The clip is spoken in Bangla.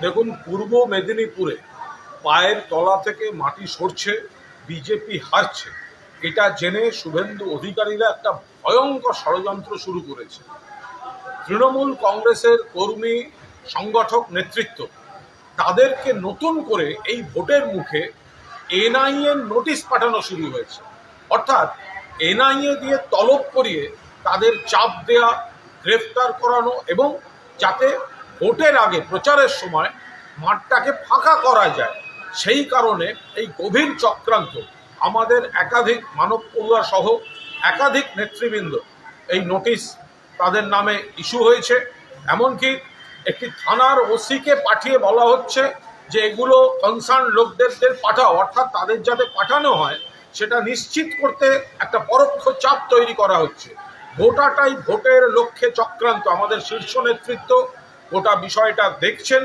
দেখুন, পূর্ব মেদিনীপুরে পায়ের তলা থেকে মাটি সরছে, বিজেপি হারছে, এটা জেনে শুভেন্দু অধিকারীরা একটা ভয়ঙ্কর ষড়যন্ত্র শুরু করেছে। তৃণমূল কংগ্রেসের কর্মী, সংগঠক নেতৃত্ব তাদেরকে নতুন করে এই ভোটের মুখে এনআইএ নোটিশ পাঠানো শুরু হয়েছে। অর্থাৎ এনআইএ দিয়ে তলব করিয়ে তাদের চাপ দেয়া, গ্রেফতার করানো এবং যাতে ভোটের আগে প্রচারের সময় মাঠটাকে ফাঁকা করা যায়, সেই কারণে এই গভীর চক্রান্ত। আমাদের একাধিক মানব পড়ুয়া সহ একাধিক নেতৃবৃন্দ এই নোটিশ তাদের নামে ইস্যু হয়েছে। এমনকি একটি থানার ওসিকে পাঠিয়ে বলা হচ্ছে যে এগুলো কনসার্ন লোকদের পাঠাও, অর্থাৎ তাদের যাতে পাঠানো হয় সেটা নিশ্চিত করতে একটা পরোক্ষ চাপ তৈরি করা হচ্ছে। গোটাটাই ভোটের লক্ষ্যে চক্রান্ত। আমাদের শীর্ষ নেতৃত্ব গোটা বিষয়টা দেখছেন।